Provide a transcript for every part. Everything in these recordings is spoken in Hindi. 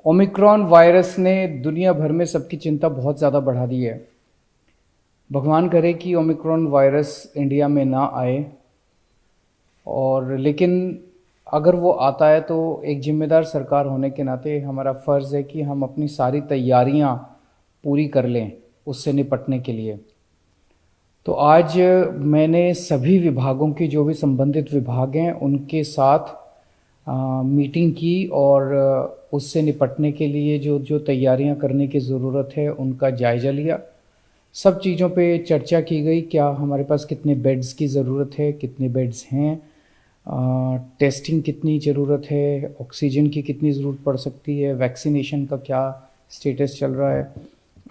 ओमिक्रॉन वायरस ने दुनिया भर में सबकी चिंता बहुत ज़्यादा बढ़ा दी है। भगवान करे कि ओमिक्रॉन वायरस इंडिया में ना आए, और लेकिन अगर वो आता है तो एक जिम्मेदार सरकार होने के नाते हमारा फ़र्ज़ है कि हम अपनी सारी तैयारियां पूरी कर लें उससे निपटने के लिए। तो आज मैंने सभी विभागों की, जो भी संबंधित विभाग हैं, उनके साथ मीटिंग की और उससे निपटने के लिए जो जो तैयारियां करने की ज़रूरत है उनका जायज़ा लिया। सब चीज़ों पे चर्चा की गई। क्या हमारे पास कितने बेड्स की ज़रूरत है, कितने बेड्स हैं, टेस्टिंग कितनी ज़रूरत है, ऑक्सीजन की कितनी ज़रूरत पड़ सकती है, वैक्सीनेशन का क्या स्टेटस चल रहा है,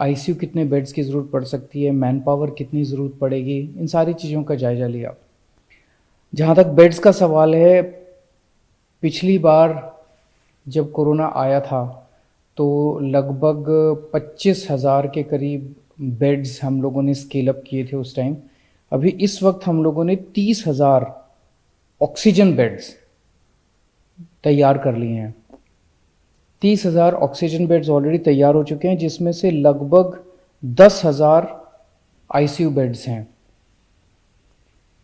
आईसीयू कितने बेड्स की ज़रूरत पड़ सकती है, मैन पावर कितनी ज़रूरत पड़ेगी, इन सारी चीज़ों का जायज़ा लिया। जहाँ तक बेड्स का सवाल है, पिछली बार जब कोरोना आया था तो लगभग 25,000 के करीब बेड्स हम लोगों ने स्केल अप किए थे उस टाइम। अभी इस वक्त हम लोगों ने 30,000 ऑक्सीजन बेड्स तैयार कर लिए हैं। 30,000 ऑक्सीजन बेड्स ऑलरेडी तैयार हो चुके हैं, जिसमें से लगभग 10,000 आईसीयू बेड्स हैं।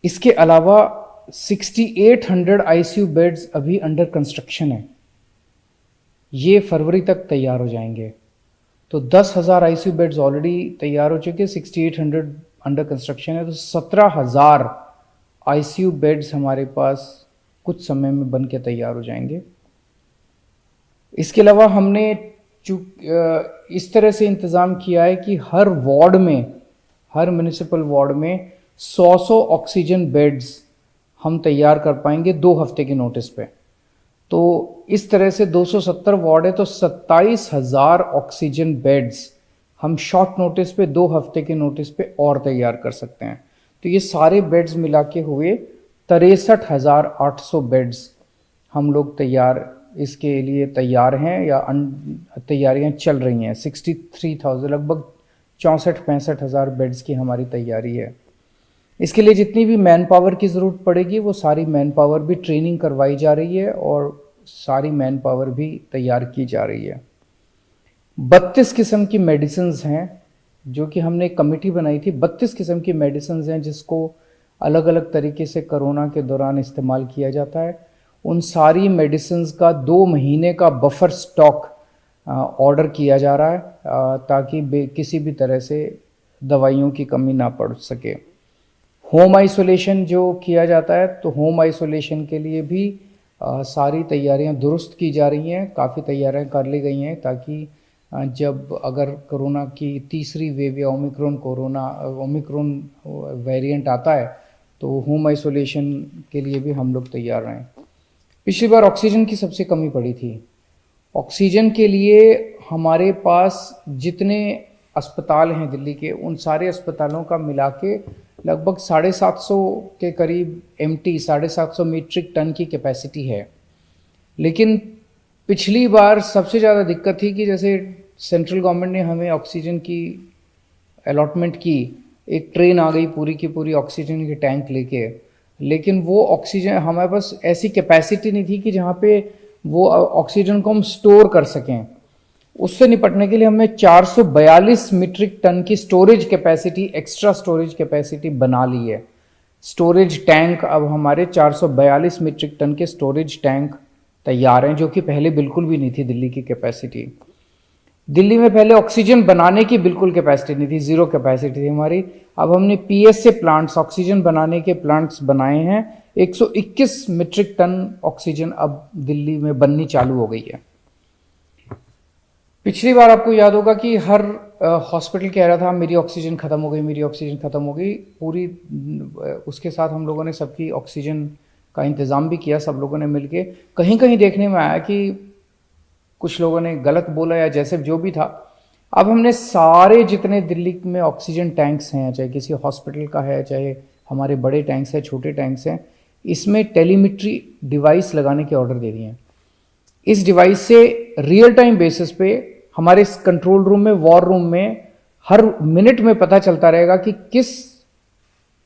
इसके अलावा 6,800 आईसीयू बेड्स अभी अंडर कंस्ट्रक्शन है। ये फरवरी तक तैयार हो जाएंगे। तो 10,000 आईसीयू बेड्स ऑलरेडी तैयार हो चुके हैं, 6,800 अंडर कंस्ट्रक्शन है। तो 17,000 आईसीयू बेड्स हमारे पास कुछ समय में बन के तैयार हो जाएंगे। इसके अलावा हमने इस तरह से इंतज़ाम किया है कि हर वार्ड में, हर म्यूनिसिपल वार्ड में 100 ऑक्सीजन बेड्स हम तैयार कर पाएंगे 2 हफ्ते के नोटिस पे। तो इस तरह से 270 वार्ड है, तो 27,000 ऑक्सीजन बेड्स हम शॉर्ट नोटिस पे, 2 हफ्ते के नोटिस पे और तैयार कर सकते हैं। तो ये सारे बेड्स मिला के हुए 63,800 बेड्स हम लोग इसके लिए तैयार हैं, या तैयारियां चल रही हैं। 63,000, लगभग 64-65,000 बेड्स की हमारी तैयारी है। इसके लिए जितनी भी मैन पावर की ज़रूरत पड़ेगी वो सारी मैन पावर भी ट्रेनिंग करवाई जा रही है और सारी मैन पावर भी तैयार की जा रही है। 32 किस्म की मेडिसिन्स हैं, जो कि हमने एक कमेटी बनाई थी। 32 किस्म की मेडिसिन्स हैं जिसको अलग अलग तरीके से कोरोना के दौरान इस्तेमाल किया जाता है। उन सारी मेडिसिन्स का 2 महीने का बफर स्टॉक ऑर्डर किया जा रहा है, ताकि किसी भी तरह से दवाइयों की कमी ना पड़ सके। होम आइसोलेशन जो किया जाता है, तो होम आइसोलेशन के लिए भी सारी तैयारियां दुरुस्त की जा रही हैं। काफ़ी तैयारियां कर ली गई हैं, ताकि जब अगर कोरोना की तीसरी वेव या ओमिक्रॉन वेरिएंट आता है तो होम आइसोलेशन के लिए भी हम लोग तैयार रहें। पिछली बार ऑक्सीजन की सबसे कमी पड़ी थी। ऑक्सीजन के लिए हमारे पास जितने अस्पताल हैं दिल्ली के, उन सारे अस्पतालों का मिला के लगभग 750 के करीब एमटी 750 मीट्रिक टन की कैपेसिटी है। लेकिन पिछली बार सबसे ज़्यादा दिक्कत थी कि जैसे सेंट्रल गवर्नमेंट ने हमें ऑक्सीजन की अलॉटमेंट की, एक ट्रेन आ गई पूरी की पूरी ऑक्सीजन के टैंक लेके, लेकिन वो ऑक्सीजन हमारे पास ऐसी कैपेसिटी नहीं थी कि जहाँ पे वो ऑक्सीजन को हम स्टोर कर सकें। उससे निपटने के लिए हमने 442 मीट्रिक टन की storage capacity, extra storage capacity बना ली है। स्टोरेज टैंक अब हमारे 442 मीट्रिक टन के स्टोरेज टैंक तैयार हैं, जो कि पहले बिल्कुल भी नहीं थी दिल्ली की कैपेसिटी। दिल्ली में पहले ऑक्सीजन बनाने की बिल्कुल कैपेसिटी नहीं थी, 0 कैपेसिटी थी हमारी। अब हमने पीएसए प्लांट्स, ऑक्सीजन बनाने के प्लांट्स बनाए हैं। 121 मीट्रिक टन ऑक्सीजन अब दिल्ली में बननी चालू हो गई है। पिछली बार आपको याद होगा कि हर हॉस्पिटल कह रहा था मेरी ऑक्सीजन ख़त्म हो गई, मेरी ऑक्सीजन ख़त्म हो गई। पूरी उसके साथ हम लोगों ने सबकी ऑक्सीजन का इंतज़ाम भी किया, सब लोगों ने मिलके। कहीं कहीं देखने में आया कि कुछ लोगों ने गलत बोला या जैसे जो भी था। अब हमने सारे जितने दिल्ली में ऑक्सीजन टैंक्स हैं, चाहे किसी हॉस्पिटल का है, चाहे हमारे बड़े टैंक्स हैं, छोटे टैंक्स हैं, इसमें टेलीमेट्री डिवाइस लगाने के ऑर्डर दे दिए हैं। इस डिवाइस से रियल टाइम बेसिस पे हमारे कंट्रोल रूम में, वॉर रूम में हर मिनट में पता चलता रहेगा कि किस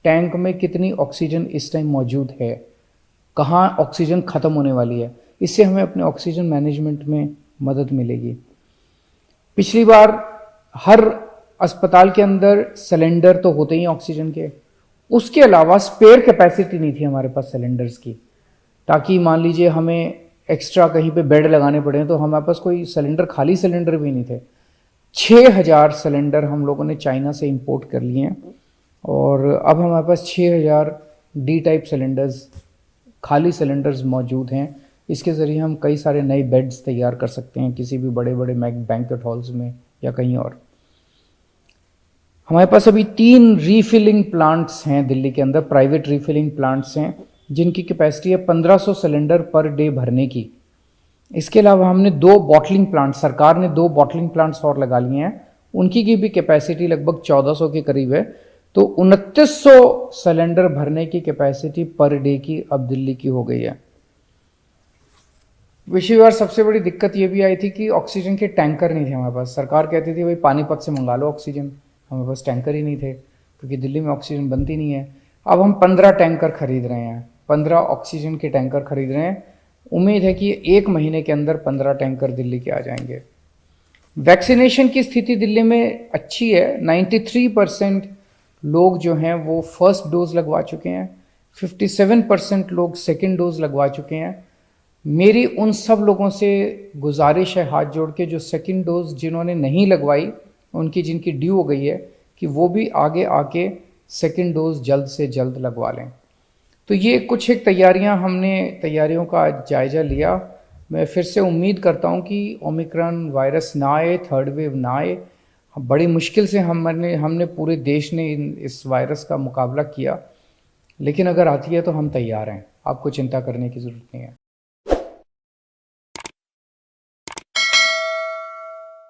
टैंक में कितनी ऑक्सीजन इस टाइम मौजूद है, कहाँ ऑक्सीजन ख़त्म होने वाली है। इससे हमें अपने ऑक्सीजन मैनेजमेंट में मदद मिलेगी। पिछली बार हर अस्पताल के अंदर सिलेंडर तो होते ही ऑक्सीजन के, उसके अलावा स्पेयर कैपेसिटी नहीं थी हमारे पास सिलेंडर्स की, ताकि मान लीजिए हमें एक्स्ट्रा कहीं पे बेड लगाने पड़े तो हमारे पास कोई सिलेंडर, खाली सिलेंडर भी नहीं थे। 6000 सिलेंडर हम लोगों ने चाइना से इंपोर्ट कर लिए हैं और अब हमारे पास 6000 डी टाइप सिलेंडर्स, खाली सिलेंडर्स मौजूद हैं। इसके ज़रिए हम कई सारे नए बेड्स तैयार कर सकते हैं किसी भी बड़े बड़े बैंक्वेट हॉल्स में या कहीं और। हमारे पास अभी 3 रीफिलिंग प्लांट्स हैं दिल्ली के अंदर, प्राइवेट रीफिलिंग प्लांट्स हैं जिनकी कैपेसिटी है 1500 सिलेंडर पर डे भरने की। इसके अलावा हमने 2 बॉटलिंग प्लांट, सरकार ने 2 बॉटलिंग प्लांट्स और लगा लिए हैं, उनकी की भी कैपेसिटी लगभग 1400 के करीब है। तो 2900 सिलेंडर भरने की कैपेसिटी पर डे की अब दिल्ली की हो गई है। पिछली बार सबसे बड़ी दिक्कत ये भी आई थी कि ऑक्सीजन के टैंकर नहीं थे हमारे पास। सरकार कहती थी भाई पानीपत से मंगा लो ऑक्सीजन, हमारे पास टैंकर ही नहीं थे क्योंकि दिल्ली में ऑक्सीजन बनती नहीं है। अब हम 15 टैंकर खरीद रहे हैं, 15 ऑक्सीजन के टैंकर खरीद रहे हैं। उम्मीद है कि 1 महीने के अंदर 15 टैंकर दिल्ली के आ जाएंगे। वैक्सीनेशन की स्थिति दिल्ली में अच्छी है, 93% लोग जो हैं वो फर्स्ट डोज लगवा चुके हैं, 57% लोग सेकेंड डोज लगवा चुके हैं। मेरी उन सब लोगों से गुजारिश है हाथ जोड़ के जो सेकेंड डोज जिन्होंने नहीं लगवाई, उनकी जिनकी ड्यू हो गई है, कि वो भी आगे आके सेकेंड डोज जल्द से जल्द लगवा लें। तो ये कुछ एक तैयारियों का जायज़ा लिया। मैं फिर से उम्मीद करता हूँ कि ओमिक्रॉन वायरस ना आए, थर्ड वेव ना आए। बड़ी मुश्किल से हमने पूरे देश ने इस वायरस का मुकाबला किया, लेकिन अगर आती है तो हम तैयार हैं, आपको चिंता करने की ज़रूरत नहीं है।